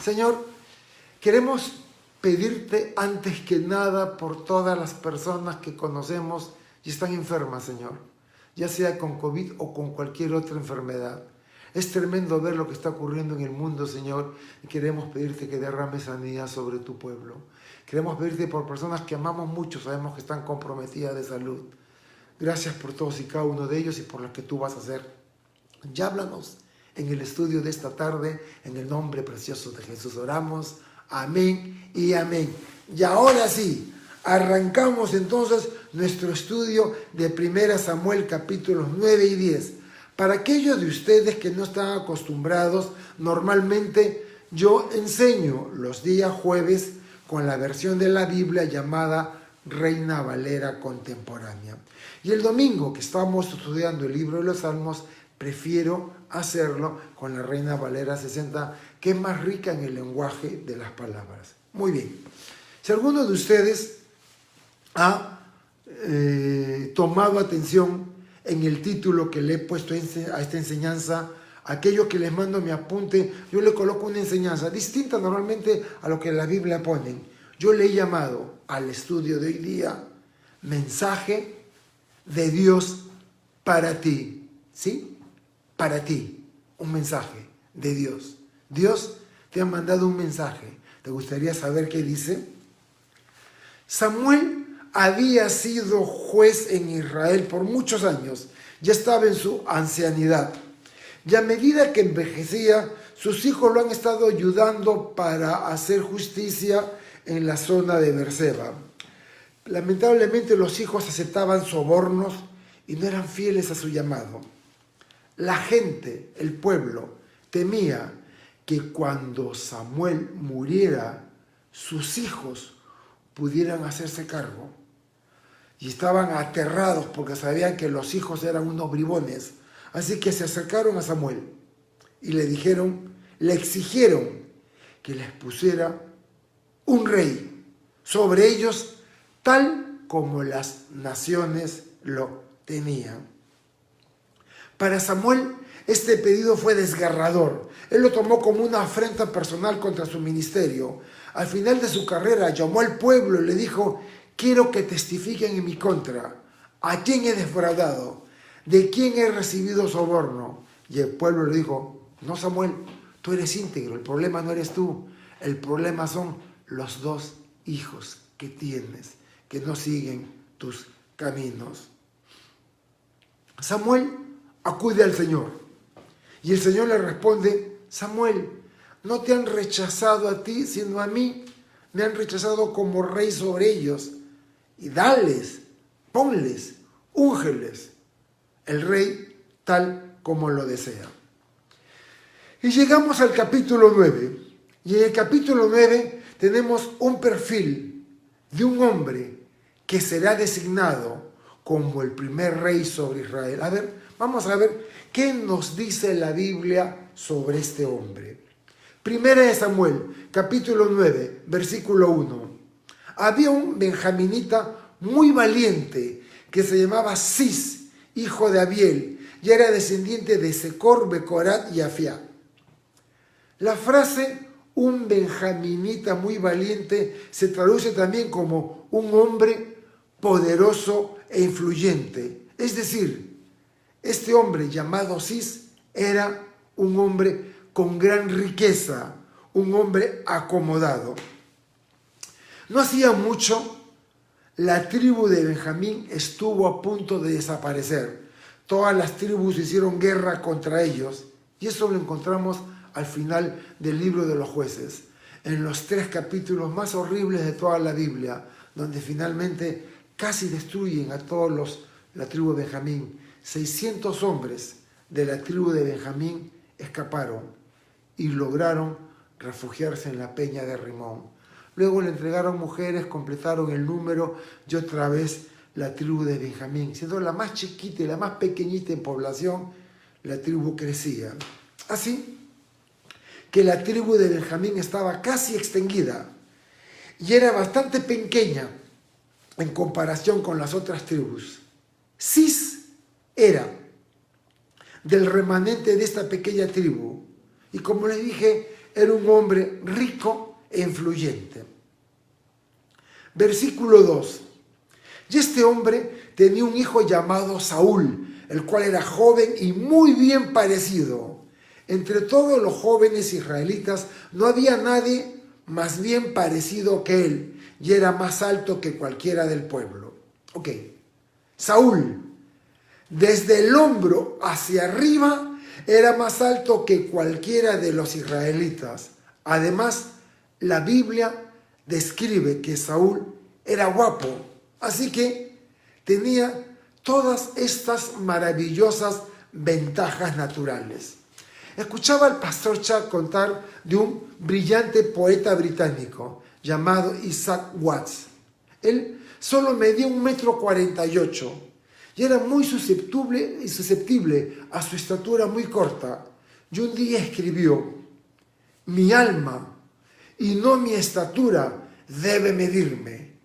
Señor, queremos pedirte antes que nada por todas las personas que conocemos y están enfermas, Señor, ya sea con COVID o con cualquier otra enfermedad. Es tremendo ver lo que está ocurriendo en el mundo, Señor, y queremos pedirte que derrames sanidad sobre tu pueblo. Queremos pedirte por personas que amamos mucho, sabemos que están comprometidas de salud. Gracias por todos y cada uno de ellos y por lo que tú vas a hacer. Ya háblanos en el estudio de esta tarde, en el nombre precioso de Jesús oramos. Amén y amén. Y ahora sí, arrancamos entonces nuestro estudio de 1 Samuel capítulos 9 y 10. Para aquellos de ustedes que no están acostumbrados, normalmente yo enseño los días jueves con la versión de la Biblia llamada Reina Valera Contemporánea. Y el domingo que estamos estudiando el libro de los Salmos, prefiero hacerlo con la Reina Valera 60, que es más rica en el lenguaje de las palabras. Muy bien. Si alguno de ustedes ha tomado atención en el título que le he puesto a esta enseñanza, aquello que les mando mi apunte, yo le coloco una enseñanza distinta normalmente a lo que la Biblia pone. Yo le he llamado al estudio de hoy día mensaje de Dios para ti, ¿sí? Para ti, un mensaje de Dios. Dios te ha mandado un mensaje. ¿Te gustaría saber qué dice? Samuel había sido juez en Israel por muchos años. Ya estaba en su ancianidad. Y a medida que envejecía, sus hijos lo han estado ayudando para hacer justicia en la zona de Berseba. Lamentablemente los hijos aceptaban sobornos y no eran fieles a su llamado. La gente, el pueblo, temía que cuando Samuel muriera, sus hijos pudieran hacerse cargo. Y estaban aterrados porque sabían que los hijos eran unos bribones. Así que se acercaron a Samuel y le exigieron que les pusiera un rey sobre ellos, tal como las naciones lo tenían. Para Samuel, este pedido fue desgarrador. Él lo tomó como una afrenta personal contra su ministerio. Al final de su carrera, llamó al pueblo y le dijo: quiero que testifiquen en mi contra. ¿A quién he defraudado? ¿De quién he recibido soborno? Y el pueblo le dijo: no, Samuel, tú eres íntegro. El problema no eres tú. El problema son los dos hijos que tienes, que no siguen tus caminos. Samuel acude al Señor. Y el Señor le responde: Samuel, no te han rechazado a ti, sino a mí. Me han rechazado como rey sobre ellos. Y dales, ponles, úngeles el rey tal como lo desea. Y llegamos al capítulo 9. Y en el capítulo 9 tenemos un perfil de un hombre que será designado como el primer rey sobre Israel. A ver, vamos a ver qué nos dice la Biblia sobre este hombre. Primera de Samuel, capítulo 9, versículo 1. Había un benjaminita muy valiente que se llamaba Cis, hijo de Abiel, y era descendiente de Secor, Becorat y Afiá. La frase un benjaminita muy valiente se traduce también como un hombre poderoso e influyente. Es decir, este hombre llamado Cis era un hombre con gran riqueza, un hombre acomodado. No hacía mucho, la tribu de Benjamín estuvo a punto de desaparecer. Todas las tribus hicieron guerra contra ellos, y eso lo encontramos al final del libro de los Jueces, en los 3 capítulos más horribles de toda la Biblia, donde finalmente casi destruyen a todos la tribu de Benjamín. 600 hombres de la tribu de Benjamín escaparon y lograron refugiarse en la peña de Rimón. Luego le entregaron mujeres, completaron el número y otra vez la tribu de Benjamín, siendo la más chiquita y la más pequeñita en población, la tribu crecía. Así que la tribu de Benjamín estaba casi extinguida y era bastante pequeña en comparación con las otras tribus. Cis era del remanente de esta pequeña tribu y, como les dije, era un hombre rico e influyente. Versículo 2. Y este hombre tenía un hijo llamado Saúl, el cual era joven y muy bien parecido. Entre todos los jóvenes israelitas no había nadie más bien parecido que él, y era más alto que cualquiera del pueblo. Ok, Saúl, desde el hombro hacia arriba, era más alto que cualquiera de los israelitas. Además, la Biblia describe que Saúl era guapo, así que tenía todas estas maravillosas ventajas naturales. Escuchaba al pastor Chuck contar de un brillante poeta británico llamado Isaac Watts. Él solo medía 1,48 m y era muy susceptible a su estatura muy corta. Y un día escribió: mi alma y no mi estatura debe medirme.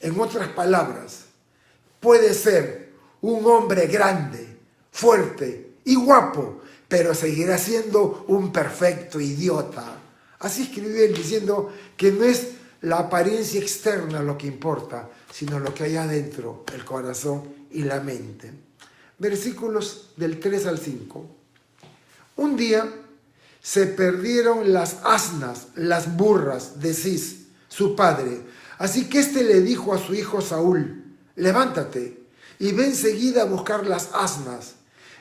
En otras palabras, puede ser un hombre grande, fuerte y guapo, pero seguirá siendo un perfecto idiota. Así escribió él, diciendo que no es la apariencia externa lo que importa, sino lo que hay adentro, el corazón y la mente. Versículos del 3 al 5. Un día se perdieron las asnas, las burras de Cis, su padre. Así que éste le dijo a su hijo Saúl: levántate y ve enseguida a buscar las asnas.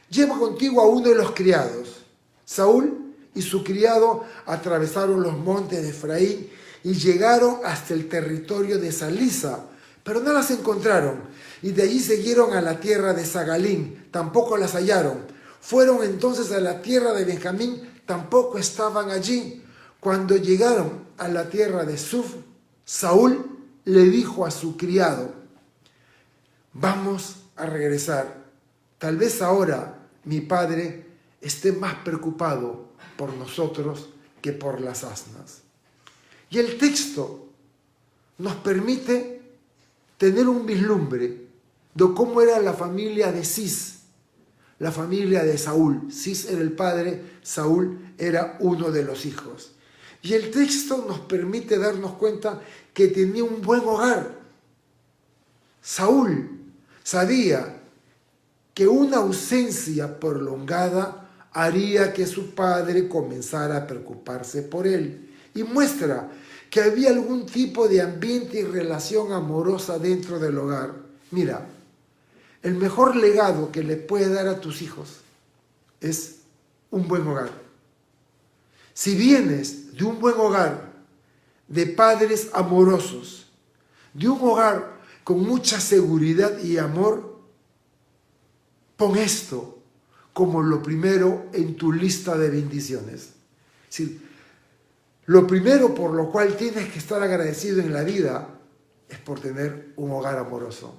Lleva contigo a uno de los criados. Saúl y su criado atravesaron los montes de Efraín y llegaron hasta el territorio de Salisa, pero no las encontraron. Y de allí siguieron a la tierra de Sagalín, tampoco las hallaron. Fueron entonces a la tierra de Benjamín, tampoco estaban allí. Cuando llegaron a la tierra de Suf, Saúl le dijo a su criado: vamos a regresar. Tal vez ahora mi padre esté más preocupado por nosotros que por las asnas. Y el texto nos permite tener un vislumbre de cómo era la familia de Cis, la familia de Saúl. Cis era el padre, Saúl era uno de los hijos. Y el texto nos permite darnos cuenta que tenía un buen hogar. Saúl sabía que una ausencia prolongada haría que su padre comenzara a preocuparse por él. Y muestra que había algún tipo de ambiente y relación amorosa dentro del hogar. Mira, el mejor legado que le puedes dar a tus hijos es un buen hogar. Si vienes de un buen hogar, de padres amorosos, de un hogar con mucha seguridad y amor, pon esto como lo primero en tu lista de bendiciones. Es decir, lo primero por lo cual tienes que estar agradecido en la vida es por tener un hogar amoroso,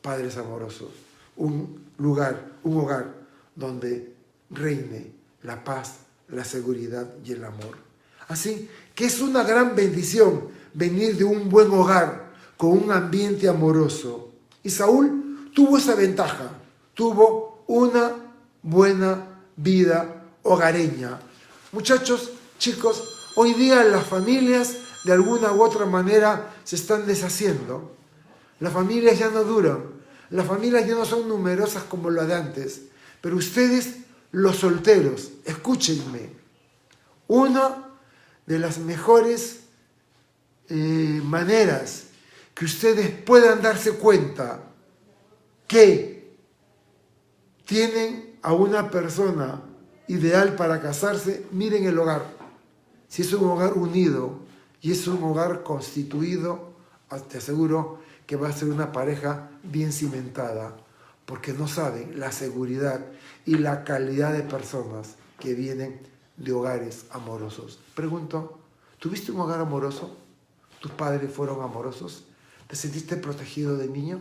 padres amorosos, un hogar donde reine la paz, la seguridad y el amor. Así que es una gran bendición venir de un buen hogar con un ambiente amoroso. Y Saúl tuvo esa ventaja, tuvo una buena vida hogareña. Muchachos, chicos, hoy día las familias de alguna u otra manera se están deshaciendo. Las familias ya no duran, las familias ya no son numerosas como las de antes. Pero ustedes, los solteros, escúchenme. Una de las mejores maneras que ustedes puedan darse cuenta que tienen a una persona ideal para casarse, miren el hogar. Si es un hogar unido y es un hogar constituido, te aseguro que va a ser una pareja bien cimentada, porque no saben la seguridad y la calidad de personas que vienen de hogares amorosos. Pregunto, ¿tuviste un hogar amoroso? ¿Tus padres fueron amorosos? ¿Te sentiste protegido de niño?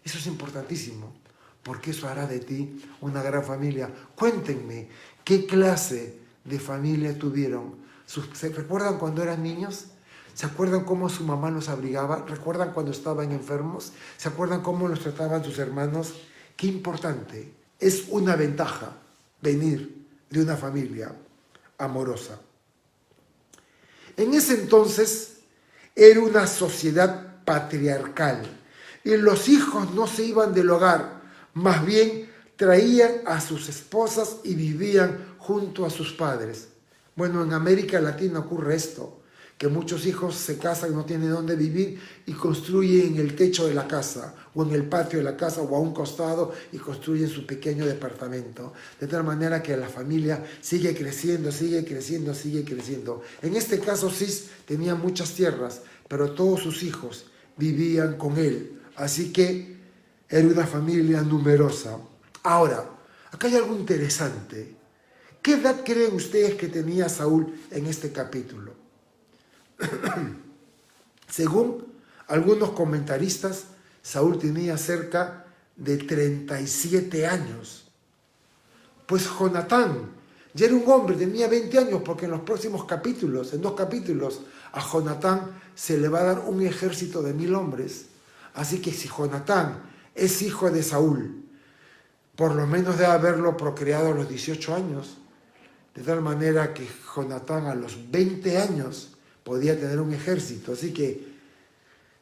Eso es importantísimo, porque eso hará de ti una gran familia. Cuéntenme, ¿qué clase de familia tuvieron? ¿Se recuerdan cuando eran niños? ¿Se acuerdan cómo su mamá los abrigaba? ¿Recuerdan cuando estaban enfermos? ¿Se acuerdan cómo los trataban sus hermanos? Qué importante. Es una ventaja venir de una familia amorosa. En ese entonces era una sociedad patriarcal y los hijos no se iban del hogar, más bien traían a sus esposas y vivían junto a sus padres. Bueno, en América Latina ocurre esto, que muchos hijos se casan y no tienen dónde vivir y construyen en el techo de la casa o en el patio de la casa o a un costado y construyen su pequeño departamento. De tal manera que la familia sigue creciendo, sigue creciendo, sigue creciendo. En este caso Cis tenía muchas tierras, pero todos sus hijos vivían con él. Así que era una familia numerosa. Ahora, acá hay algo interesante. ¿Qué edad creen ustedes que tenía Saúl en este capítulo? Según algunos comentaristas, Saúl tenía cerca de 37 años. Pues Jonatán ya era un hombre, tenía 20 años, porque en los próximos capítulos, en 2 capítulos, a Jonatán se le va a dar un ejército de 1000 hombres. Así que si Jonatán es hijo de Saúl, por lo menos debe haberlo procreado a los 18 años. De tal manera que Jonatán a los 20 años podía tener un ejército. Así que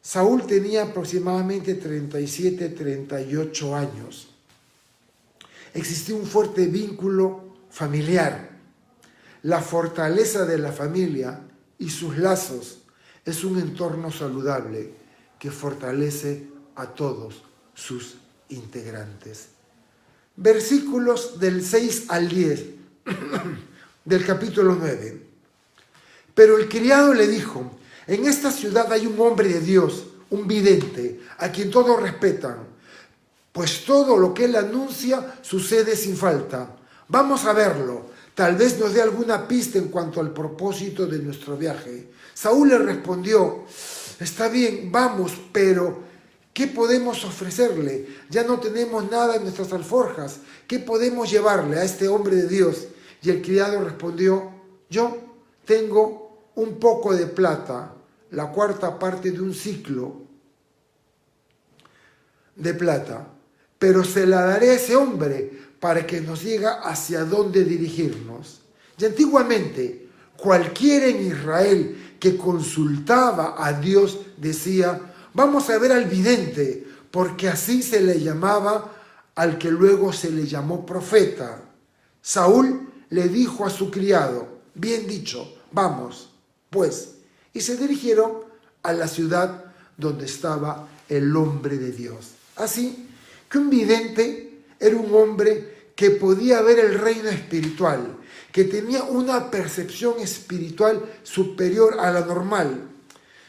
Saúl tenía aproximadamente 37, 38 años. Existía un fuerte vínculo familiar. La fortaleza de la familia y sus lazos es un entorno saludable que fortalece a todos sus integrantes. Versículos del 6 al 10 del capítulo 9. Pero el criado le dijo: en esta ciudad hay un hombre de Dios, un vidente, a quien todos respetan, pues todo lo que él anuncia sucede sin falta. Vamos a verlo, tal vez nos dé alguna pista en cuanto al propósito de nuestro viaje. Saúl le respondió: está bien, vamos, pero ¿qué podemos ofrecerle? Ya no tenemos nada en nuestras alforjas. ¿Qué podemos llevarle a este hombre de Dios? Y el criado respondió: yo tengo un poco de plata, la cuarta parte de un ciclo de plata, pero se la daré a ese hombre para que nos diga hacia dónde dirigirnos. Y antiguamente, cualquiera en Israel que consultaba a Dios decía: vamos a ver al vidente, porque así se le llamaba al que luego se le llamó profeta. Saúl le dijo a su criado: bien dicho, vamos, pues. Y se dirigieron a la ciudad donde estaba el hombre de Dios. Así que un vidente era un hombre que podía ver el reino espiritual, que tenía una percepción espiritual superior a la normal.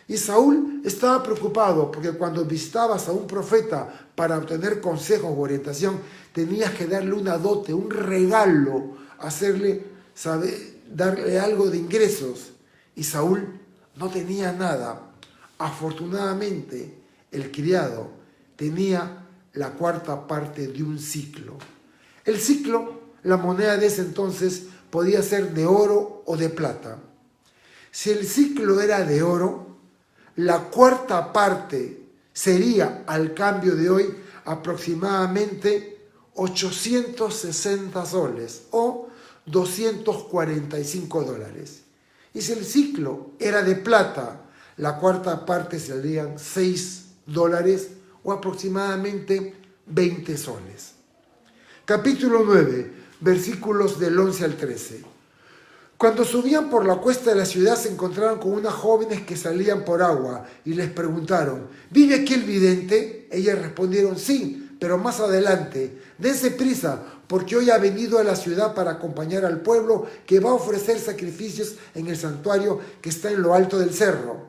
Y Saúl estaba preocupado porque cuando visitabas a un profeta para obtener consejos o orientación, tenías que darle una dote, un regalo, darle algo de ingresos. Y Saúl no tenía nada. Afortunadamente, el criado tenía la cuarta parte de un ciclo. El ciclo, la moneda de ese entonces, podía ser de oro o de plata. Si el ciclo era de oro, la cuarta parte sería, al cambio de hoy, aproximadamente 860 soles o $245. Y si el ciclo era de plata, la cuarta parte serían $6 o aproximadamente 20 soles. Capítulo 9, versículos del 11 al 13. Cuando subían por la cuesta de la ciudad se encontraron con unas jóvenes que salían por agua y les preguntaron: ¿vive aquí el vidente? Ellas respondieron: sí, pero más adelante. Dense prisa, porque hoy ha venido a la ciudad para acompañar al pueblo que va a ofrecer sacrificios en el santuario que está en lo alto del cerro.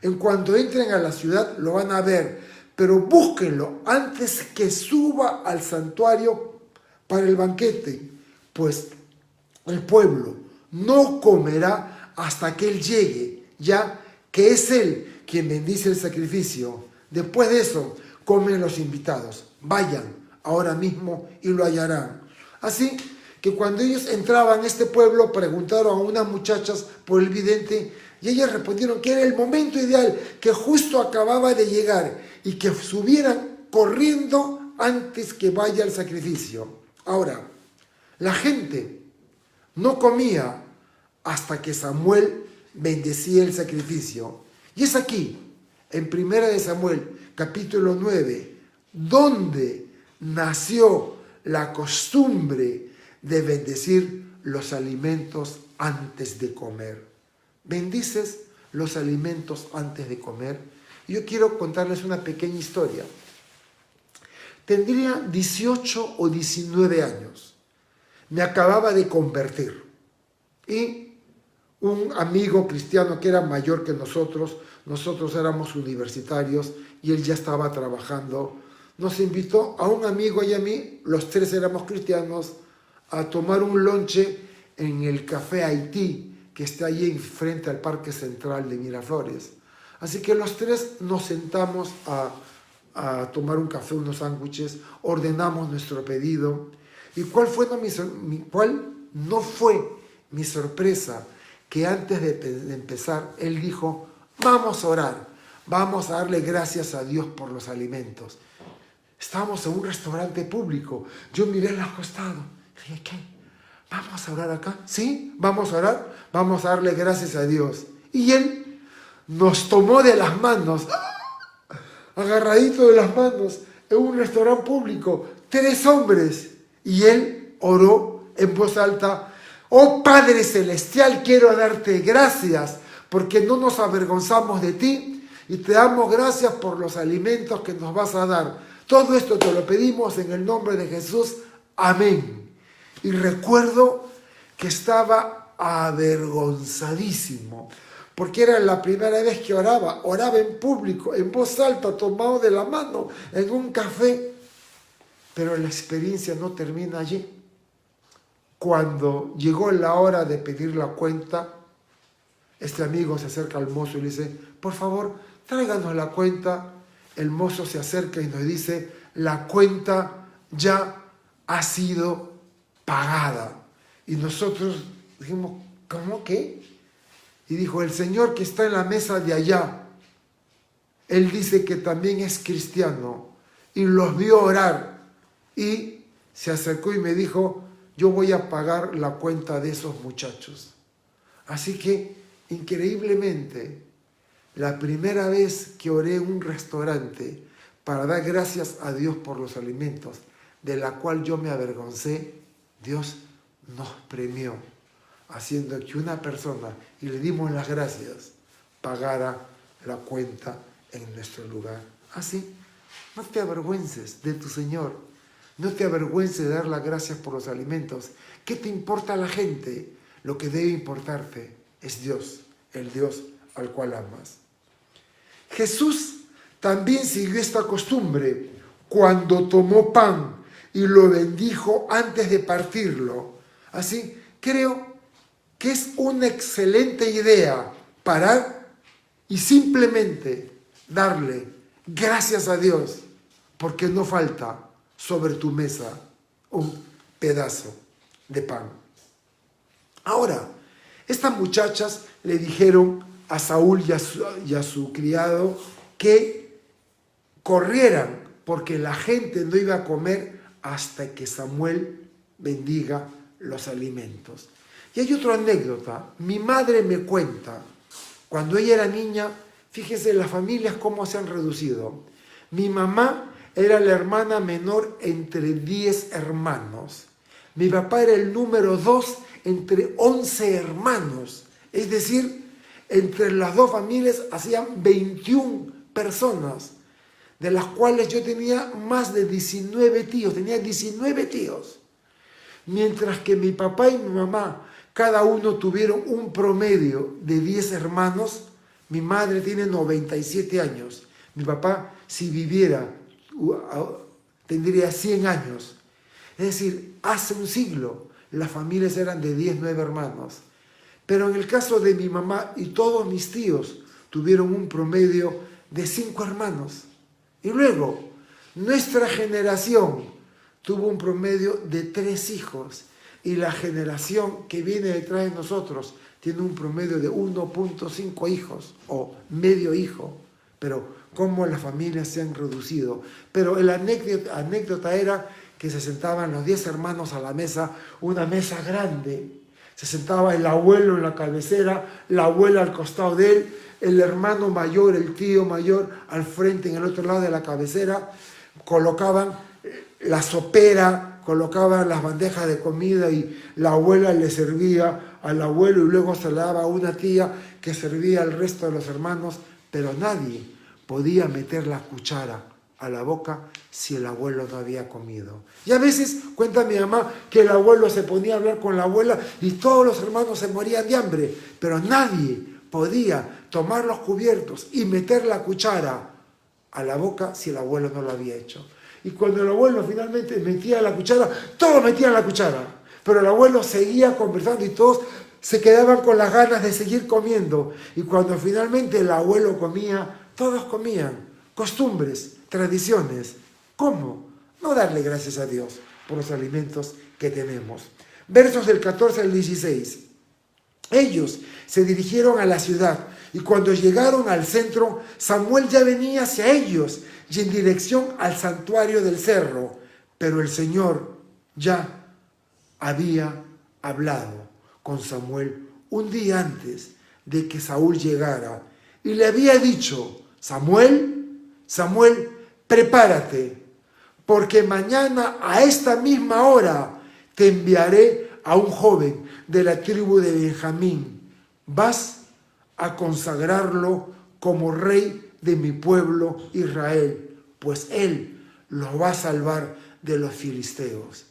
En cuanto entren a la ciudad lo van a ver, pero búsquenlo antes que suba al santuario para el banquete, pues el pueblo no comerá hasta que él llegue, ya que es él quien bendice el sacrificio. Después de eso, comen los invitados. Vayan ahora mismo y lo hallarán. Así que cuando ellos entraban a este pueblo, preguntaron a unas muchachas por el vidente y ellas respondieron que era el momento ideal, que justo acababa de llegar y que subieran corriendo antes que vaya al sacrificio. Ahora, la gente no comía hasta que Samuel bendecía el sacrificio. Y es aquí, en 1 Samuel, capítulo 9, donde nació la costumbre de bendecir los alimentos antes de comer. Bendices los alimentos antes de comer. Yo quiero contarles una pequeña historia. Tendría 18 o 19 años. Me acababa de convertir. Y un amigo cristiano que era mayor que nosotros éramos universitarios y él ya estaba trabajando, nos invitó a un amigo y a mí, los tres éramos cristianos, a tomar un lonche en el Café Haití, que está allí enfrente al Parque Central de Miraflores. Así que los tres nos sentamos a tomar un café, unos sándwiches, ordenamos nuestro pedido. ¿Y cuál no fue mi sorpresa? Que antes de empezar, él dijo, vamos a orar, vamos a darle gracias a Dios por los alimentos. Estábamos en un restaurante público, yo miré al costado, dije, ¿qué? ¿Vamos a orar acá? Sí, vamos a orar, vamos a darle gracias a Dios. Y él nos tomó de las manos, agarradito de las manos, en un restaurante público, 3 hombres. Y él oró en voz alta, oh Padre Celestial, quiero darte gracias porque no nos avergonzamos de ti y te damos gracias por los alimentos que nos vas a dar. Todo esto te lo pedimos en el nombre de Jesús. Amén. Y recuerdo que estaba avergonzadísimo porque era la primera vez que oraba en público, en voz alta, tomado de la mano, en un café. Pero la experiencia no termina allí. Cuando llegó la hora de pedir la cuenta, este amigo se acerca al mozo y le dice, por favor, tráiganos la cuenta. El mozo se acerca y nos dice, la cuenta ya ha sido pagada. Y nosotros dijimos, ¿cómo qué? Y dijo, el señor que está en la mesa de allá, él dice que también es cristiano y los vio orar. Y se acercó y me dijo, yo voy a pagar la cuenta de esos muchachos. Así que, increíblemente, la primera vez que oré en un restaurante para dar gracias a Dios por los alimentos, de la cual yo me avergoncé, Dios nos premió, haciendo que una persona, y le dimos las gracias, pagara la cuenta en nuestro lugar. Así, no te avergüences de tu Señor. No te avergüences de dar las gracias por los alimentos. ¿Qué te importa la gente? Lo que debe importarte es Dios, el Dios al cual amas. Jesús también siguió esta costumbre cuando tomó pan y lo bendijo antes de partirlo. Así, creo que es una excelente idea parar y simplemente darle gracias a Dios porque no falta sobre tu mesa un pedazo de pan. Ahora, estas muchachas le dijeron a Saúl y a su criado que corrieran porque la gente no iba a comer hasta que Samuel bendiga los alimentos. Y hay otra anécdota. Mi madre me cuenta, cuando ella era niña, fíjese las familias cómo se han reducido. Mi mamá era la hermana menor entre 10 hermanos. Mi papá era el número 2 entre 11 hermanos. Es decir, entre las dos familias hacían 21 personas, de las cuales yo tenía más de 19 tíos. Tenía 19 tíos. Mientras que mi papá y mi mamá, cada uno tuvieron un promedio de 10 hermanos. Mi madre tiene 97 años. Mi papá, si viviera, tendría 100 años. Es decir, hace un siglo las familias eran de 10, 9 hermanos. Pero en el caso de mi mamá y todos mis tíos tuvieron un promedio de 5 hermanos. Y luego, nuestra generación tuvo un promedio de 3 hijos. Y la generación que viene detrás de nosotros tiene un promedio de 1.5 hijos o medio hijo. Pero cómo las familias se han reducido. Pero la anécdota era que se sentaban los 10 hermanos a la mesa, una mesa grande, Se sentaba el abuelo en la cabecera, la abuela al costado de él, el hermano mayor, el tío mayor al frente, en el otro lado de la cabecera. Colocaban la sopera, colocaban las bandejas de comida y la abuela le servía al abuelo y luego se le daba a una tía que servía al resto de los hermanos, pero nadie podía meter la cuchara a la boca si el abuelo no había comido. Y a veces cuenta mi mamá que el abuelo se ponía a hablar con la abuela y todos los hermanos se morían de hambre, pero nadie podía tomar los cubiertos y meter la cuchara a la boca si el abuelo no lo había hecho. Y cuando el abuelo finalmente metía la cuchara, todos metían la cuchara, pero el abuelo seguía conversando y todos se quedaban con las ganas de seguir comiendo. Y cuando finalmente el abuelo comía, todos comían. Costumbres, tradiciones. ¿Cómo? No darle gracias a Dios por los alimentos que tenemos. Versos del 14 al 16. Ellos se dirigieron a la ciudad y cuando llegaron al centro, Samuel ya venía hacia ellos y en dirección al santuario del cerro, pero el Señor ya había hablado con Samuel un día antes de que Saúl llegara y le había dicho: Samuel, Samuel, prepárate, porque mañana a esta misma hora te enviaré a un joven de la tribu de Benjamín. Vas a consagrarlo como rey de mi pueblo Israel, pues él lo va a salvar de los filisteos.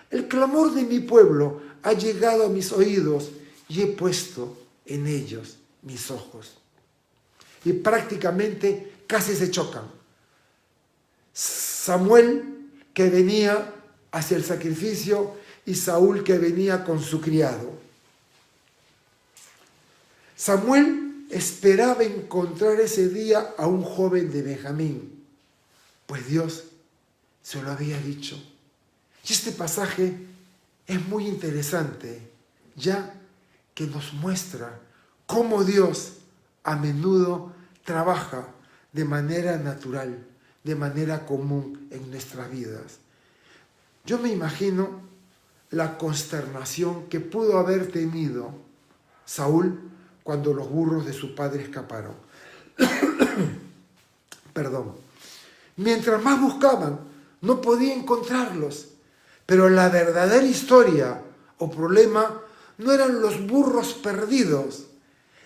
El clamor de mi pueblo ha llegado a mis oídos y he puesto en ellos mis ojos. Y prácticamente casi se chocan. Samuel, que venía hacia el sacrificio, y Saúl, que venía con su criado. Samuel esperaba encontrar ese día a un joven de Benjamín, pues Dios se lo había dicho. Y este pasaje es muy interesante, ya que nos muestra cómo Dios a menudo trabaja de manera natural, de manera común en nuestras vidas. Yo me imagino la consternación que pudo haber tenido Saúl cuando los burros de su padre escaparon. Perdón. Mientras más buscaban, no podía encontrarlos. Pero la verdadera historia o problema no eran los burros perdidos.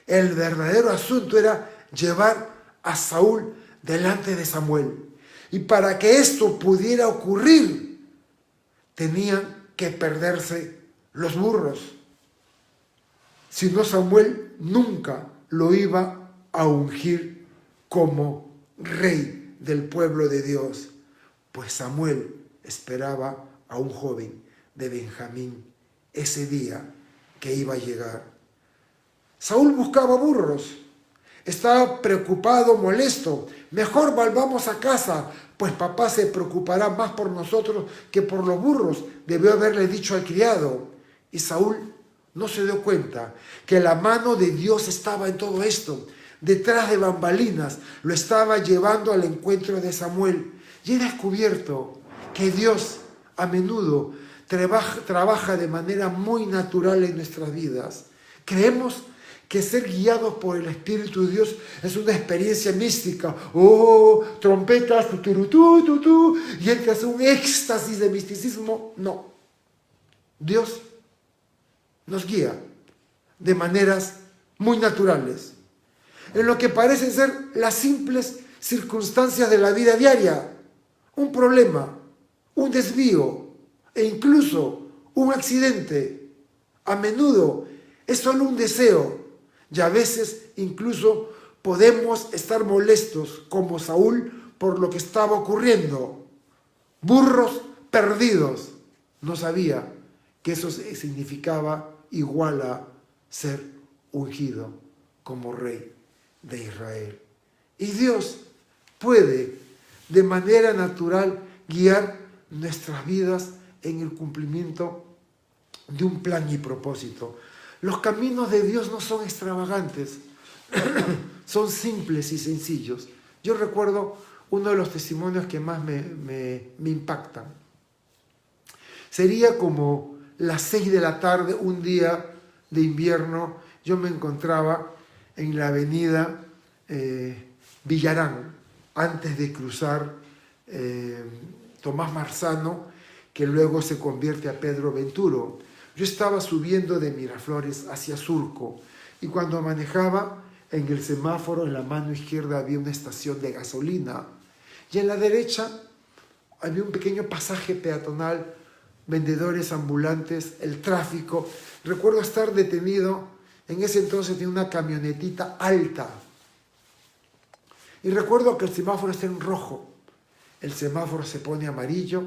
El verdadero asunto era llevar a Saúl delante de Samuel. Y para que esto pudiera ocurrir, tenían que perderse los burros. Si no, Samuel nunca lo iba a ungir como rey del pueblo de Dios, pues Samuel esperaba a un joven de Benjamín ese día que iba a llegar. Saúl buscaba burros, estaba preocupado, molesto. Mejor volvamos a casa, pues papá se preocupará más por nosotros que por los burros, debió haberle dicho al criado. Y Saúl no se dio cuenta que la mano de Dios estaba en todo esto. Detrás de bambalinas lo estaba llevando al encuentro de Samuel. Y he descubierto que Dios a menudo trabaja de manera muy natural en nuestras vidas. Creemos que ser guiados por el Espíritu de Dios es una experiencia mística. Oh, trompetas, tu, y entras en un éxtasis de misticismo. No. Dios nos guía de maneras muy naturales, en lo que parecen ser las simples circunstancias de la vida diaria. Un problema, un desvío e incluso un accidente. A menudo es solo un deseo. Y a veces incluso podemos estar molestos, como Saúl, por lo que estaba ocurriendo. Burros perdidos. No sabía que eso significaba igual a ser ungido como rey de Israel. Y Dios puede de manera natural guiar nuestras vidas en el cumplimiento de un plan y propósito. Los caminos de Dios no son extravagantes, son simples y sencillos. Yo recuerdo uno de los testimonios que más me impactan. Sería como las 6 de la tarde un día de invierno, yo me encontraba en la avenida Villarán, antes de cruzar Tomás Marzano, que luego se convierte a Pedro Venturo. Yo estaba subiendo de Miraflores hacia Surco y cuando manejaba, en el semáforo en la mano izquierda había una estación de gasolina y en la derecha había un pequeño pasaje peatonal, vendedores ambulantes, el tráfico. Recuerdo estar detenido, en ese entonces tenía una camionetita alta y recuerdo que el semáforo está en rojo, el semáforo se pone amarillo,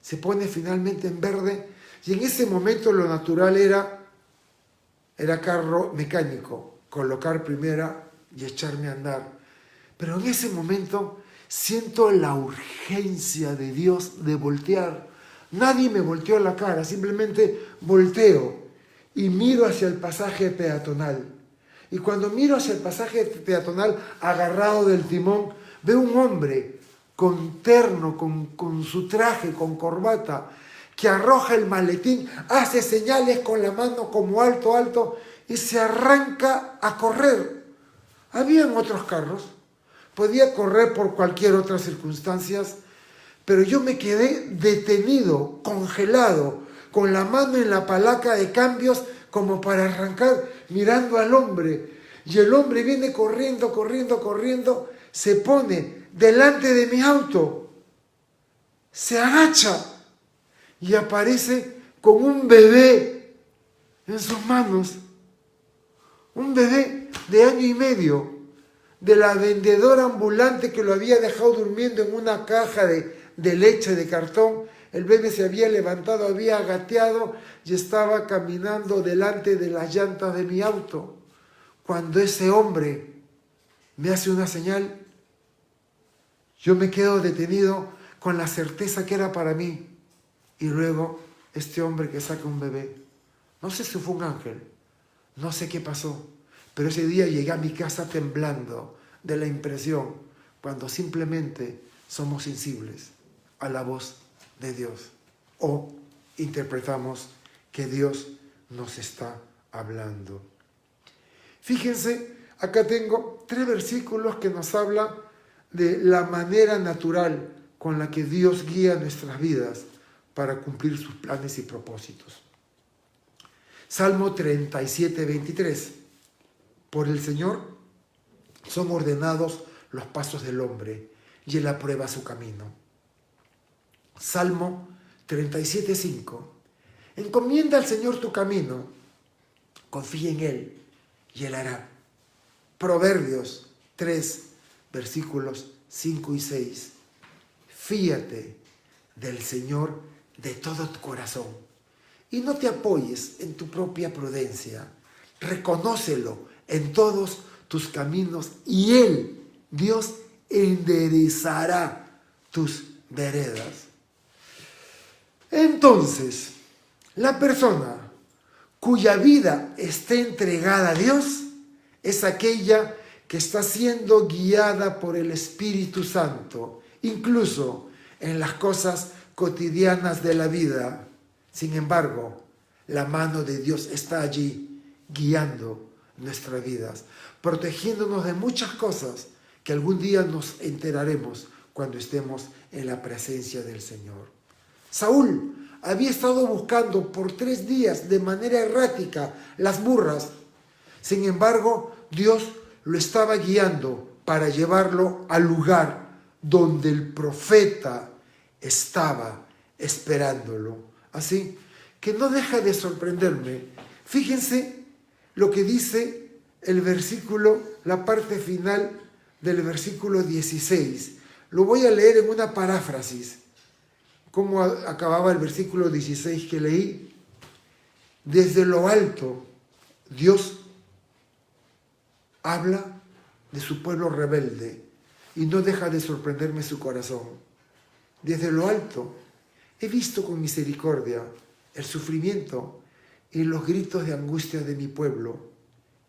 se pone finalmente en verde y en ese momento lo natural era carro mecánico, colocar primera y echarme a andar. Pero en ese momento siento la urgencia de Dios de voltear. Nadie me volteó la cara, simplemente volteo y miro hacia el pasaje peatonal. Y cuando miro hacia el pasaje peatonal agarrado del timón, veo un hombre con terno, con su traje, con corbata, que arroja el maletín, hace señales con la mano como alto, alto, y se arranca a correr. Habían otros carros, podía correr por cualquier otra circunstancia, pero yo me quedé detenido, congelado, con la mano en la palanca de cambios como para arrancar, mirando al hombre. Y el hombre viene corriendo, corriendo, corriendo, se pone delante de mi auto, se agacha y aparece con un bebé en sus manos. Un bebé de 1 año y medio, de la vendedora ambulante que lo había dejado durmiendo en una caja de leche de cartón. El bebé se había levantado, había gateado y estaba caminando delante de las llantas de mi auto. Cuando ese hombre me hace una señal, yo me quedo detenido con la certeza que era para mí. Y luego este hombre que saca un bebé, no sé si fue un ángel, no sé qué pasó, pero ese día llegué a mi casa temblando de la impresión, cuando simplemente somos sensibles a la voz de Dios o interpretamos que Dios nos está hablando. Fíjense, acá tengo 3 versículos que nos hablan de la manera natural con la que Dios guía nuestras vidas para cumplir sus planes y propósitos. Salmo 37, 23. Por el Señor son ordenados los pasos del hombre y Él aprueba su camino. Salmo 37, 5. Encomienda al Señor tu camino, confía en Él y Él hará. Proverbios 3, versículos 5 y 6. Fíate del Señor de todo tu corazón y no te apoyes en tu propia prudencia. Reconócelo en todos tus caminos y Él, Dios, enderezará tus veredas. Entonces, la persona cuya vida esté entregada a Dios es aquella que está siendo guiada por el Espíritu Santo, incluso en las cosas cotidianas de la vida. Sin embargo, la mano de Dios está allí guiando nuestras vidas, protegiéndonos de muchas cosas que algún día nos enteraremos cuando estemos en la presencia del Señor. Saúl había estado buscando por 3 días de manera errática las burras. Sin embargo, Dios lo estaba guiando para llevarlo al lugar donde el profeta estaba esperándolo. Así que no deja de sorprenderme. Fíjense lo que dice el versículo, la parte final del versículo 16. Lo voy a leer en una paráfrasis. ¿Cómo acababa el versículo 16 que leí? Desde lo alto, Dios habla de su pueblo rebelde y no deja de sorprenderme su corazón. Desde lo alto he visto con misericordia el sufrimiento y los gritos de angustia de mi pueblo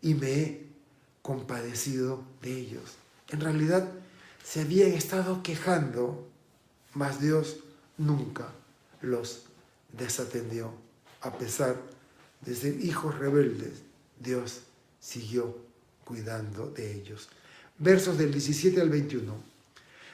y me he compadecido de ellos. En realidad se habían estado quejando, mas Dios nunca los desatendió a pesar de ser hijos rebeldes, Dios siguió cuidando de ellos. Versos del 17 al 21.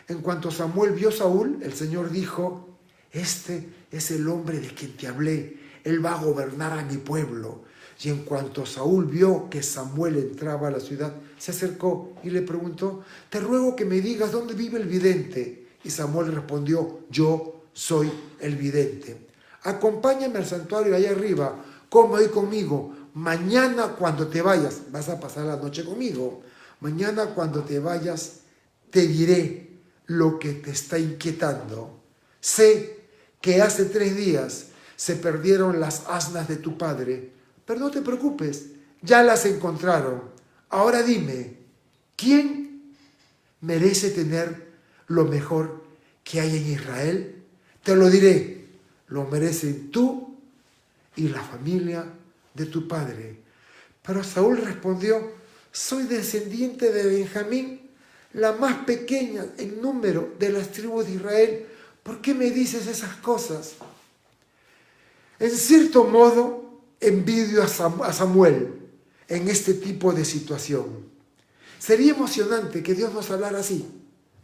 En cuanto Samuel vio a Saúl, el Señor dijo: este es el hombre de quien te hablé, él va a gobernar a mi pueblo. Y en cuanto Saúl vio que Samuel entraba a la ciudad, se acercó y le preguntó: te ruego que me digas dónde vive el vidente. Y Samuel respondió: yo soy el vidente. Acompáñame al santuario allá arriba, come hoy conmigo. Mañana cuando te vayas, vas a pasar la noche conmigo. Mañana cuando te vayas, te diré lo que te está inquietando. Sé que hace 3 días se perdieron las asnas de tu padre, pero no te preocupes, ya las encontraron. Ahora dime, ¿quién merece tener lo mejor que hay en Israel? Te lo diré, lo merecen tú y la familia de tu padre. Pero Saúl respondió: soy descendiente de Benjamín, la más pequeña en número de las tribus de Israel. ¿Por qué me dices esas cosas? En cierto modo, envidio a Samuel en este tipo de situación. Sería emocionante que Dios nos hablara así: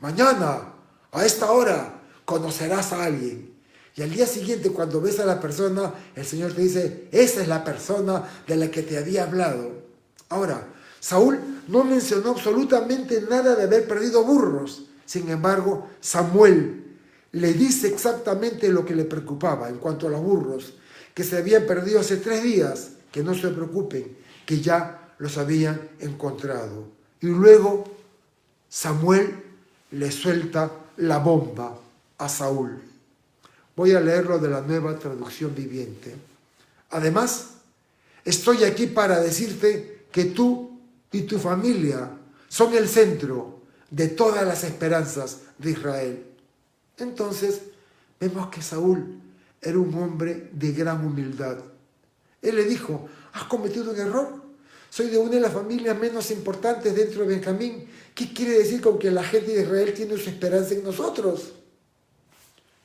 mañana, a esta hora, conocerás a alguien. Y al día siguiente, cuando ves a la persona, el Señor te dice: esa es la persona de la que te había hablado. Ahora, Saúl no mencionó absolutamente nada de haber perdido burros. Sin embargo, Samuel le dice exactamente lo que le preocupaba en cuanto a los burros, que se habían perdido hace 3 días, que no se preocupen, que ya los habían encontrado. Y luego Samuel le suelta la bomba a Saúl. Voy a leerlo de la Nueva Traducción Viviente. Además, estoy aquí para decirte que tú y tu familia son el centro de todas las esperanzas de Israel. Entonces, vemos que Saúl era un hombre de gran humildad. Él le dijo: has cometido un error. Soy de una de las familias menos importantes dentro de Benjamín. ¿Qué quiere decir con que la gente de Israel tiene su esperanza en nosotros?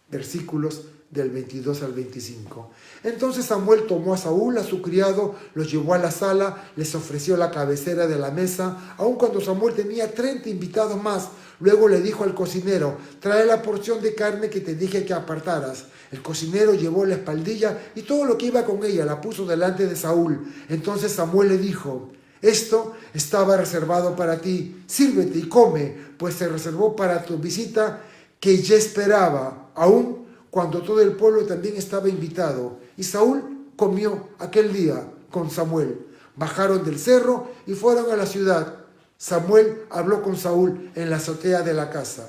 Versículos del 22 al 25. Entonces Samuel tomó a Saúl, a su criado, los llevó a la sala, les ofreció la cabecera de la mesa, aun cuando Samuel tenía 30 invitados más. Luego le dijo al cocinero: trae la porción de carne que te dije que apartaras. El cocinero llevó la espaldilla y todo lo que iba con ella la puso delante de Saúl. Entonces Samuel le dijo: esto estaba reservado para ti, sírvete y come, pues se reservó para tu visita que ya esperaba, aún cuando todo el pueblo también estaba invitado. Y Saúl comió aquel día con Samuel. Bajaron del cerro y fueron a la ciudad. Samuel habló con Saúl en la azotea de la casa.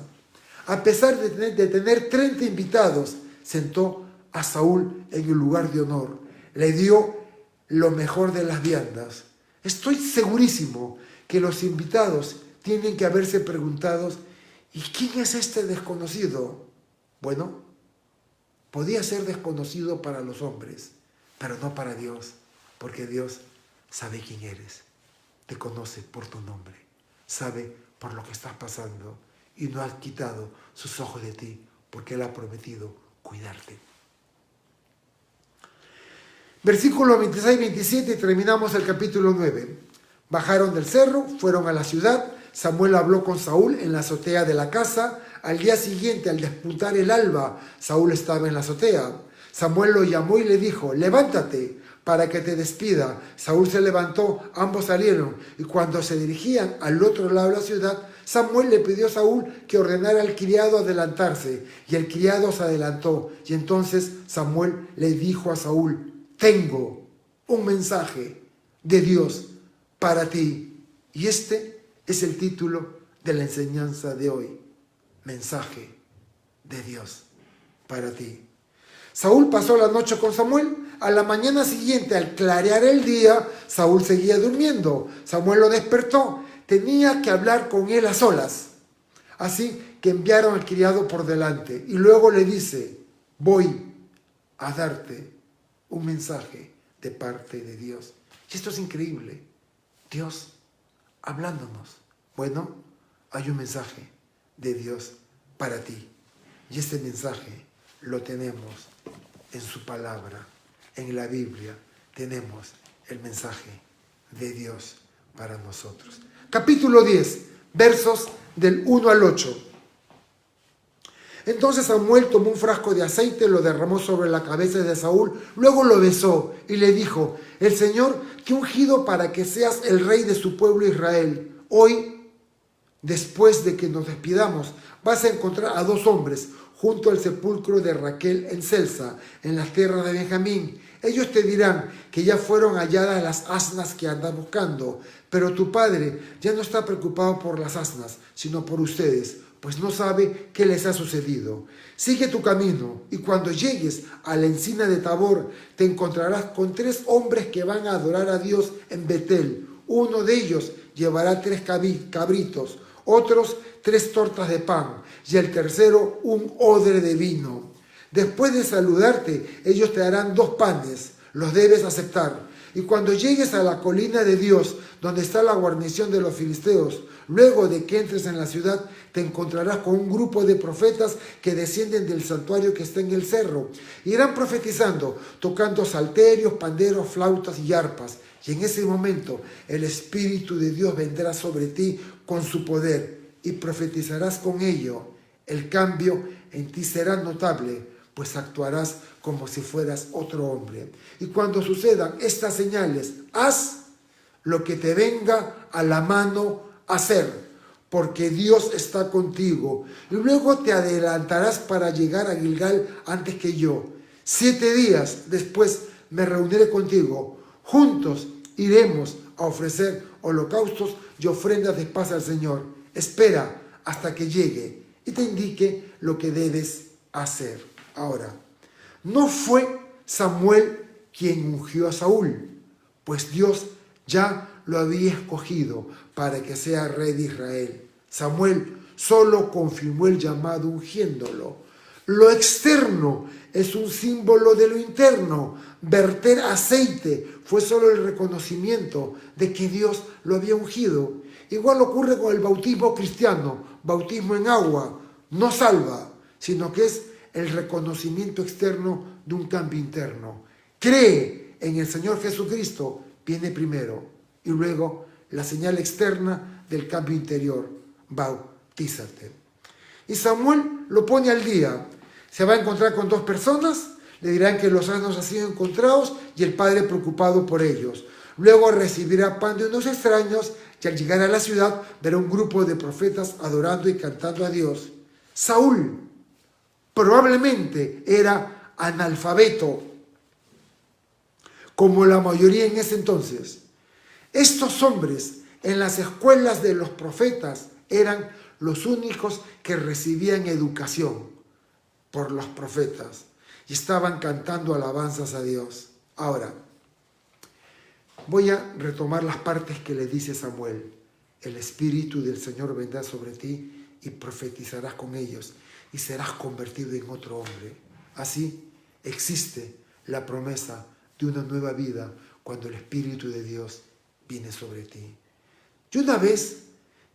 A pesar de tener 30 invitados, sentó a Saúl en el lugar de honor. Le dio lo mejor de las viandas. Estoy segurísimo que los invitados tienen que haberse preguntado: ¿y quién es este desconocido? Bueno, podía ser desconocido para los hombres, pero no para Dios, porque Dios sabe quién eres, te conoce por tu nombre, sabe por lo que estás pasando y no ha quitado sus ojos de ti, porque Él ha prometido cuidarte. Versículos 26 y 27, terminamos el capítulo 9. Bajaron del cerro, fueron a la ciudad. Samuel habló con Saúl en la azotea de la casa. Al día siguiente, al despuntar el alba, Saúl estaba en la azotea. Samuel lo llamó y le dijo: levántate para que te despida. Saúl se levantó, ambos salieron, y cuando se dirigían al otro lado de la ciudad, Samuel le pidió a Saúl que ordenara al criado adelantarse, y el criado se adelantó. Y entonces Samuel le dijo a Saúl: tengo un mensaje de Dios para ti. Y este es el título de la enseñanza de hoy: mensaje de Dios para ti. Saúl pasó la noche con Samuel. A la mañana siguiente, al clarear el día, Saúl seguía durmiendo. Samuel lo despertó. Tenía que hablar con él a solas. Así que enviaron al criado por delante. Y luego le dice: voy a darte un mensaje de parte de Dios. Y esto es increíble. Dios hablándonos. Bueno, hay un mensaje de Dios para ti. Y este mensaje lo tenemos en su palabra, en la Biblia, tenemos el mensaje de Dios para nosotros. Capítulo 10, versos del 1 al 8. Entonces Samuel tomó un frasco de aceite, lo derramó sobre la cabeza de Saúl, luego lo besó y le dijo: el Señor te ha ungido para que seas el rey de su pueblo Israel. Hoy, después de que nos despidamos, vas a encontrar a 2 hombres junto al sepulcro de Raquel en Celsa, en las tierras de Benjamín. Ellos te dirán que ya fueron halladas las asnas que andas buscando, pero tu padre ya no está preocupado por las asnas, sino por ustedes, pues no sabe qué les ha sucedido. Sigue tu camino, y cuando llegues a la encina de Tabor, te encontrarás con 3 hombres que van a adorar a Dios en Betel. Uno de ellos llevará 3 cabritos, otros 3 tortas de pan, y el tercero un odre de vino. Después de saludarte, ellos te darán 2 panes, los debes aceptar. Y cuando llegues a la colina de Dios, donde está la guarnición de los filisteos, luego de que entres en la ciudad, te encontrarás con un grupo de profetas que descienden del santuario que está en el cerro. Irán profetizando, tocando salterios, panderos, flautas y arpas. Y en ese momento el Espíritu de Dios vendrá sobre ti con su poder y profetizarás con ello. El cambio en ti será notable, pues actuarás como si fueras otro hombre. Y cuando sucedan estas señales, haz lo que te venga a la mano hacer, porque Dios está contigo. Y luego te adelantarás para llegar a Gilgal antes que yo. 7 días después me reuniré contigo. Juntos iremos a ofrecer holocaustos y ofrendas de paz al Señor. Espera hasta que llegue y te indique lo que debes hacer. Ahora, no fue Samuel quien ungió a Saúl, pues Dios ya lo había escogido para que sea rey de Israel. Samuel solo confirmó el llamado ungiéndolo. Lo externo es un símbolo de lo interno. Verter aceite fue solo el reconocimiento de que Dios lo había ungido. Igual ocurre con el bautismo cristiano. Bautismo en agua no salva, sino que es el reconocimiento externo de un cambio interno. Cree en el Señor Jesucristo, viene primero, y luego la señal externa del cambio interior: bautízate. Y Samuel lo pone al día. Se va a encontrar con 2 personas, le dirán que los asnos han sido encontrados y el padre preocupado por ellos. Luego recibirá pan de unos extraños y al llegar a la ciudad verá un grupo de profetas adorando y cantando a Dios. Saúl probablemente era analfabeto, como la mayoría en ese entonces. Estos hombres en las escuelas de los profetas eran los únicos que recibían educación por los profetas y estaban cantando alabanzas a Dios. Ahora, voy a retomar las partes que le dice Samuel. El Espíritu del Señor vendrá sobre ti y profetizarás con ellos y serás convertido en otro hombre. Así existe la promesa de una nueva vida cuando el Espíritu de Dios viene sobre ti. Y una vez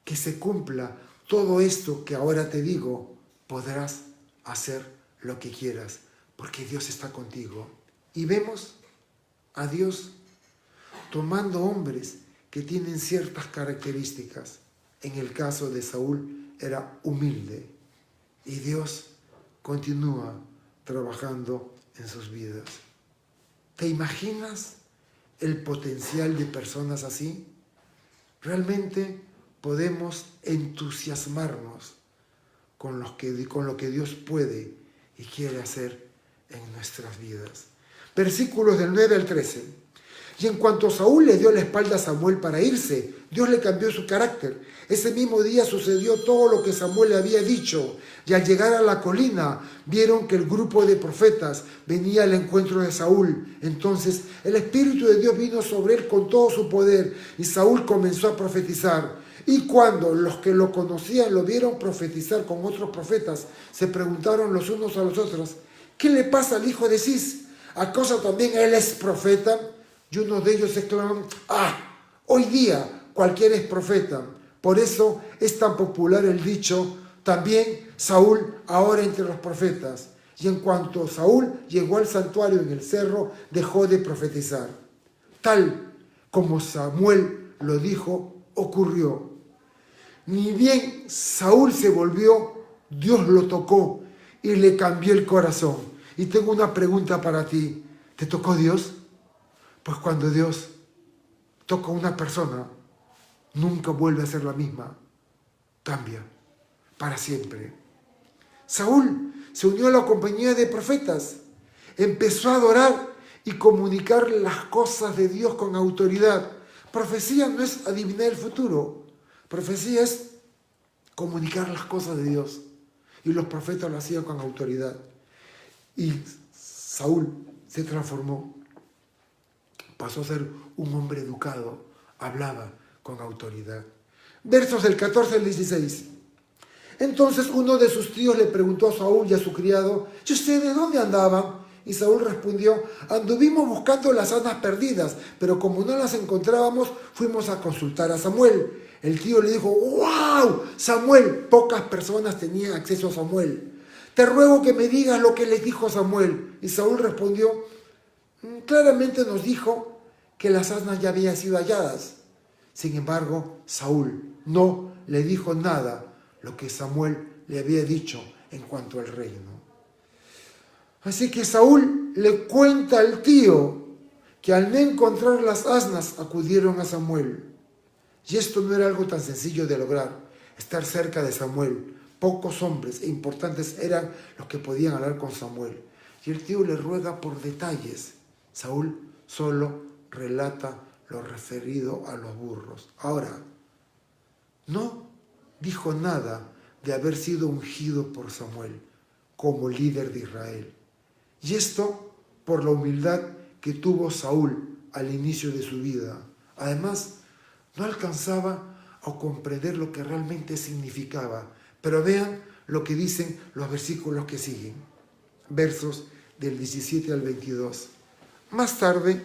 que se cumpla todo esto que ahora te digo, podrás hacer lo que quieras, porque Dios está contigo. Y vemos a Dios tomando hombres que tienen ciertas características. En el caso de Saúl era humilde, y Dios continúa trabajando en sus vidas. ¿Te imaginas el potencial de personas así? Realmente podemos entusiasmarnos con lo que Dios puede y quiere hacer en nuestras vidas. Versículos del 9 al 13. Y en cuanto Saúl le dio la espalda a Samuel para irse, Dios le cambió su carácter. Ese mismo día sucedió todo lo que Samuel le había dicho. Y al llegar a la colina, vieron que el grupo de profetas venía al encuentro de Saúl. Entonces el Espíritu de Dios vino sobre él con todo su poder, y Saúl comenzó a profetizar. Y cuando los que lo conocían lo vieron profetizar con otros profetas, se preguntaron los unos a los otros: ¿qué le pasa al hijo de Cis? ¿Acaso también él es profeta? Y uno de ellos exclamó: hoy día cualquiera es profeta. Por eso es tan popular el dicho: también Saúl ahora entre los profetas. Y en cuanto Saúl llegó al santuario en el cerro, dejó de profetizar. tal como Samuel lo dijo, ocurrió. Ni bien Saúl se volvió, Dios lo tocó y le cambió el corazón. Y tengo una pregunta para ti. ¿Te tocó Dios? Pues cuando Dios toca a una persona, nunca vuelve a ser la misma. Cambia para siempre. Saúl se unió a la compañía de profetas. Empezó a adorar y comunicar las cosas de Dios con autoridad. Profecía no es adivinar el futuro. Profecía es comunicar las cosas de Dios. Y los profetas lo hacían con autoridad. Y Saúl se transformó. Pasó a ser un hombre educado. Hablaba con autoridad. Versos del 14 al 16. Entonces uno de sus tíos le preguntó a Saúl y a su criado: ¿y ustedes dónde andaban? Y Saúl respondió: anduvimos buscando las asnas perdidas, pero como no las encontrábamos, fuimos a consultar a Samuel. El tío le dijo: ¡wow! Samuel. Pocas personas tenían acceso a Samuel. Te ruego que me digas lo que les dijo Samuel. Y Saúl respondió: claramente nos dijo que las asnas ya habían sido halladas. Sin embargo, Saúl no le dijo nada lo que Samuel le había dicho en cuanto al reino. Así que Saúl le cuenta al tío que al no encontrar las asnas acudieron a Samuel. Y esto no era algo tan sencillo de lograr, estar cerca de Samuel. Pocos hombres e importantes eran los que podían hablar con Samuel. Y el tío le ruega por detalles. Saúl solo relata lo referido a los burros. Ahora, no dijo nada de haber sido ungido por Samuel como líder de Israel. Y esto por la humildad que tuvo Saúl al inicio de su vida. Además, no alcanzaba a comprender lo que realmente significaba. Pero vean lo que dicen los versículos que siguen. Versos del 17 al 22. Más tarde,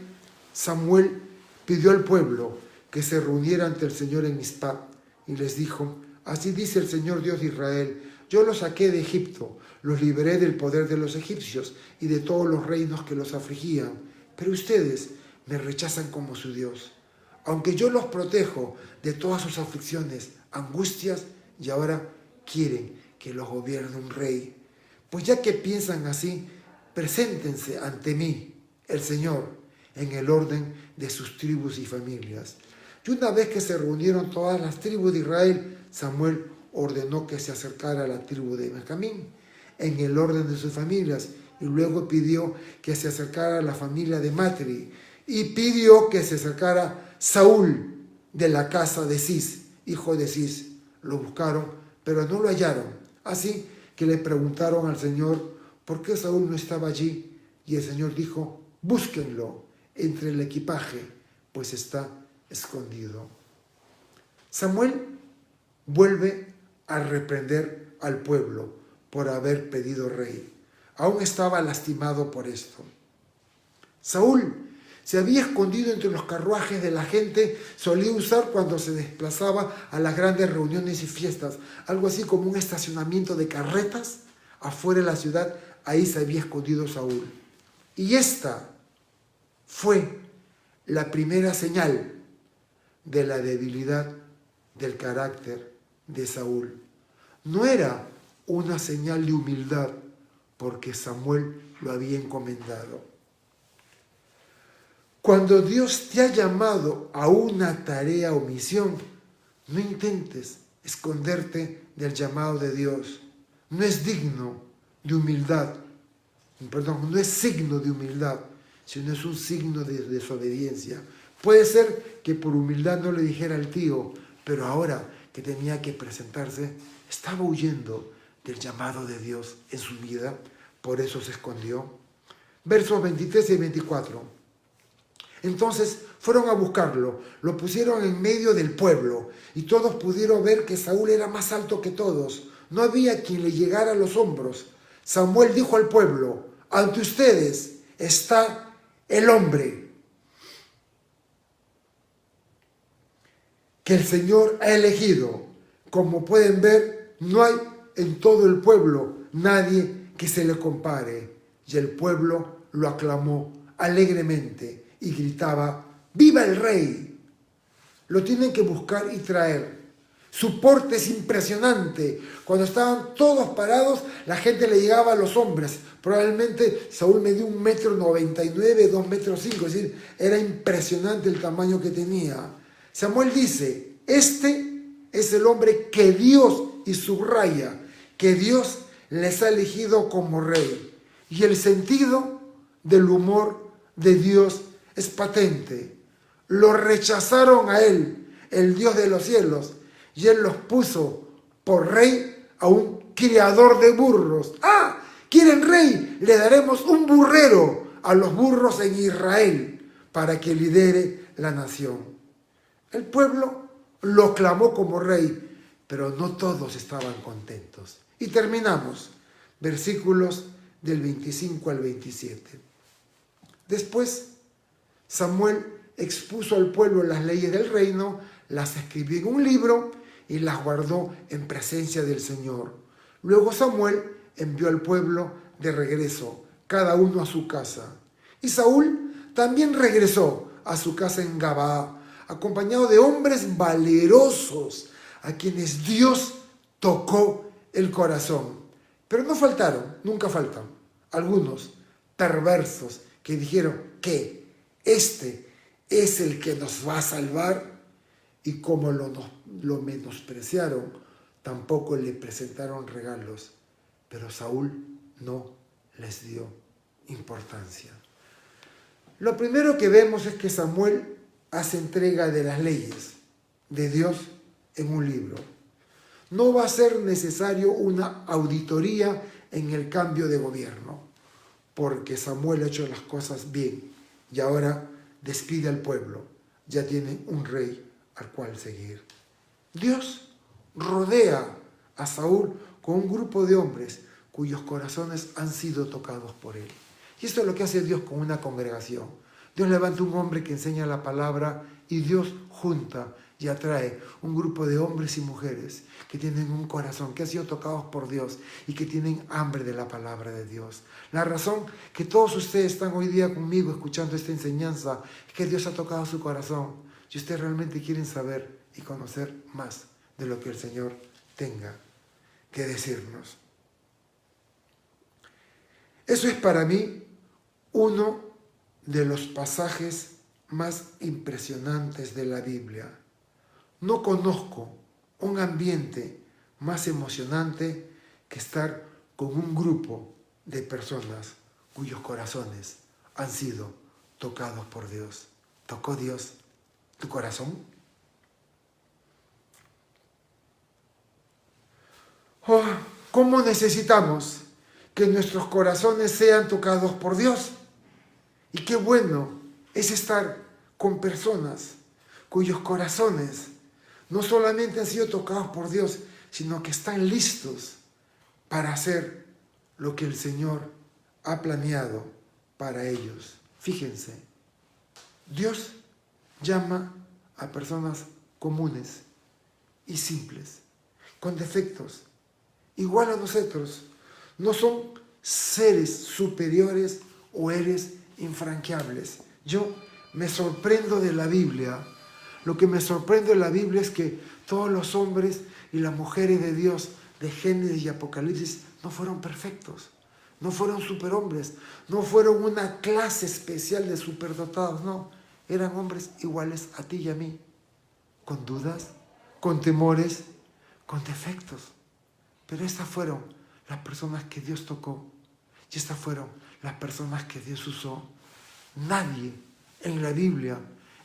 Samuel pidió al pueblo que se reuniera ante el Señor en Mizpá y les dijo: así dice el Señor Dios de Israel: yo los saqué de Egipto, los liberé del poder de los egipcios y de todos los reinos que los afligían, pero ustedes me rechazan como su Dios. Aunque yo los protejo de todas sus aflicciones, angustias, y ahora quieren que los gobierne un rey. Pues ya que piensan así, preséntense ante mí, el Señor, en el orden de sus tribus y familias. Y una vez que se reunieron todas las tribus de Israel, Samuel ordenó que se acercara a la tribu de Benjamín, en el orden de sus familias, y luego pidió que se acercara a la familia de Matri, y pidió que se acercara Saúl de la casa de Cis, hijo de Cis. Lo buscaron, pero no lo hallaron. Así que le preguntaron al Señor por qué Saúl no estaba allí, y el Señor dijo: búsquenlo entre el equipaje, pues está escondido. Samuel vuelve a reprender al pueblo por haber pedido rey. Aún estaba lastimado por esto. Saúl se había escondido entre los carruajes de la gente, solía usar cuando se desplazaba a las grandes reuniones y fiestas, algo así como un estacionamiento de carretas afuera de la ciudad. Ahí se había escondido Saúl. Y esta fue la primera señal de la debilidad del carácter de Saúl. No era una señal de humildad, porque Samuel lo había encomendado. Cuando Dios te ha llamado a una tarea o misión, no intentes esconderte del llamado de Dios. No es digno de humildad, no es signo de humildad, sino es un signo de desobediencia. Puede ser que por humildad no le dijera al tío, pero ahora que tenía que presentarse, estaba huyendo del llamado de Dios en su vida, por eso se escondió. Versos 23 y 24. Entonces fueron a buscarlo, lo pusieron en medio del pueblo, y todos pudieron ver que Saúl era más alto que todos. No había quien le llegara a los hombros. Samuel dijo al pueblo: ante ustedes está el hombre que el Señor ha elegido. Como pueden ver, no hay en todo el pueblo nadie que se le compare. Y el pueblo lo aclamó alegremente y gritaba: ¡Viva el rey! Lo tienen que buscar y traer. Su porte es impresionante. Cuando estaban todos parados, la gente le llegaba a los hombros. Probablemente Saúl medía 1,99 m, 2,5 m. Es decir, era impresionante el tamaño que tenía. Samuel dice, este es el hombre que Dios, y subraya, que Dios les ha elegido como rey. Y el sentido del humor de Dios es patente. Lo rechazaron a él, el Dios de los cielos, y él los puso por rey a un criador de burros. ¡Ah! ¿Quieren rey? Le daremos un burrero a los burros en Israel para que lidere la nación. El pueblo lo clamó como rey, pero no todos estaban contentos. Y terminamos, versículos del 25 al 27. Después, Samuel expuso al pueblo las leyes del reino, las escribió en un libro y las guardó en presencia del Señor. Luego Samuel envió al pueblo de regreso, cada uno a su casa. Y Saúl también regresó a su casa en Gabaa, acompañado de hombres valerosos, a quienes Dios tocó el corazón. Pero no faltaron, nunca faltan, algunos perversos que dijeron que este es el que nos va a salvar, y como lo menospreciaron, tampoco le presentaron regalos, pero Saúl no les dio importancia. Lo primero que vemos es que Samuel hace entrega de las leyes de Dios en un libro. No va a ser necesario una auditoría en el cambio de gobierno, porque Samuel ha hecho las cosas bien y ahora despide al pueblo. Ya tiene un rey al cual seguir. Dios rodea a Saúl con un grupo de hombres cuyos corazones han sido tocados por él. Y esto es lo que hace Dios con una congregación. Dios levanta un hombre que enseña la palabra y Dios junta y atrae un grupo de hombres y mujeres que tienen un corazón, que han sido tocados por Dios y que tienen hambre de la palabra de Dios. La razón que todos ustedes están hoy día conmigo escuchando esta enseñanza es que Dios ha tocado su corazón y ustedes realmente quieren saber y conocer más de lo que el Señor tenga que decirnos. Eso es para mí uno de los pasajes más impresionantes de la Biblia. No conozco un ambiente más emocionante que estar con un grupo de personas cuyos corazones han sido tocados por Dios. ¿Tocó Dios tu corazón? Oh, ¿cómo necesitamos que nuestros corazones sean tocados por Dios? Y qué bueno es estar con personas cuyos corazones no solamente han sido tocados por Dios, sino que están listos para hacer lo que el Señor ha planeado para ellos. Fíjense, Dios llama a personas comunes y simples, con defectos, igual a nosotros. No son seres superiores o seres infranqueables. Yo me sorprendo de la Biblia. Lo que me sorprende de la Biblia es que todos los hombres y las mujeres de Dios de Génesis y Apocalipsis no fueron perfectos, no fueron superhombres, no fueron una clase especial de superdotados, no. Eran hombres iguales a ti y a mí, con dudas, con temores, con defectos. Pero estas fueron las personas que Dios tocó y estas fueron las personas que Dios usó. Nadie en la Biblia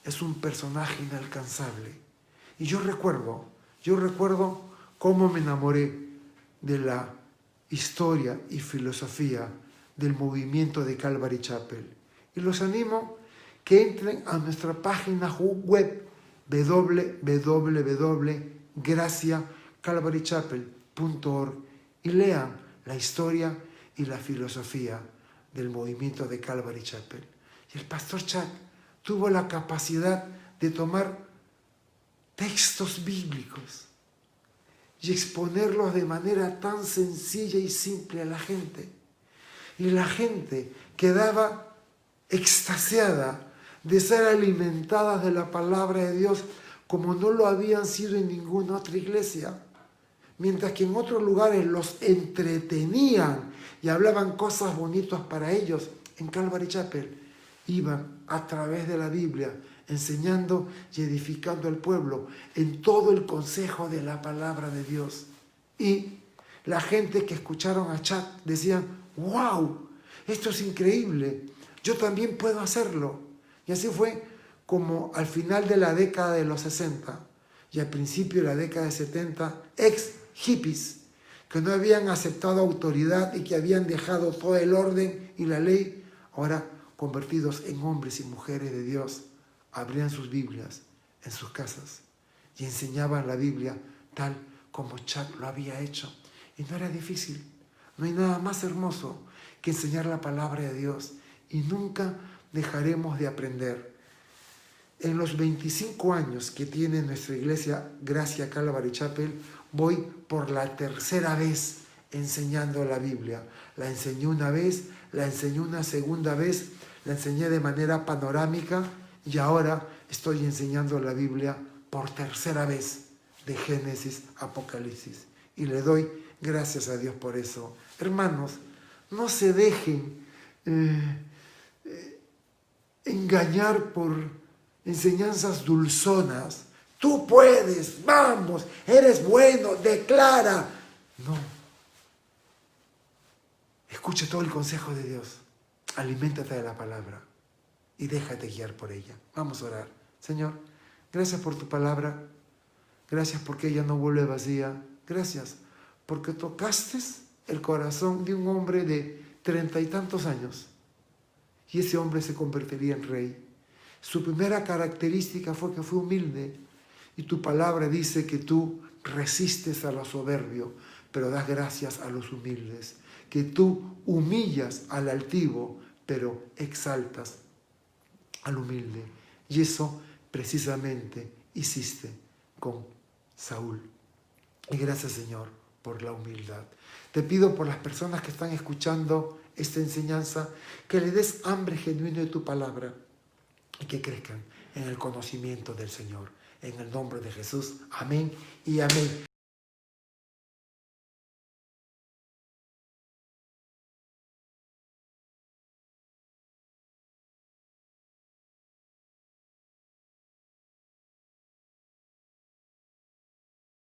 es un personaje inalcanzable. Y yo recuerdo cómo me enamoré de la historia y filosofía del movimiento de Calvary Chapel. Y los animo que entren a nuestra página web www.graciacalvarychapel.org y lean la historia y la filosofía del movimiento de Calvary Chapel. Y el pastor Chuck tuvo la capacidad de tomar textos bíblicos y exponerlos de manera tan sencilla y simple a la gente. Y la gente quedaba extasiada de ser alimentadas de la palabra de Dios como no lo habían sido en ninguna otra iglesia. Mientras que en otros lugares los entretenían y hablaban cosas bonitas para ellos, en Calvary Chapel iban a través de la Biblia enseñando y edificando al pueblo en todo el consejo de la palabra de Dios. Y la gente que escucharon a Chuck decían, wow, esto es increíble, yo también puedo hacerlo. Y así fue como al final de la década de los 60 y al principio de la década de 70, ex hippies que no habían aceptado autoridad y que habían dejado todo el orden y la ley, ahora convertidos en hombres y mujeres de Dios, abrían sus Biblias en sus casas y enseñaban la Biblia tal como Chuck lo había hecho. Y no era difícil. No hay nada más hermoso que enseñar la palabra de Dios, y nunca dejaremos de aprender. En los 25 años que tiene nuestra iglesia Gracia Calvary Chapel, voy por la tercera vez enseñando la Biblia. La enseñé una vez, la enseñé una segunda vez, la enseñé de manera panorámica y ahora estoy enseñando la Biblia por tercera vez, de Génesis a Apocalipsis. Y le doy gracias a Dios por eso. Hermanos, no se dejen engañar por enseñanzas dulzonas. Tú puedes, vamos, eres bueno, declara. No. Escucha todo el consejo de Dios. Aliméntate de la palabra y déjate guiar por ella. Vamos a orar. Señor, gracias por tu palabra. Gracias porque ella no vuelve vacía. Gracias porque tocaste el corazón de un hombre de 30 y tantos años. Y ese hombre se convertiría en rey. Su primera característica fue que fue humilde. Y tu palabra dice que tú resistes a los soberbios, pero das gracias a los humildes. Que tú humillas al altivo, pero exaltas al humilde. Y eso precisamente hiciste con Saúl. Y gracias, Señor, por la humildad. Te pido por las personas que están escuchando esta enseñanza, que le des hambre genuino de tu palabra y que crezcan en el conocimiento del Señor. En el nombre de Jesús. Amén y amén.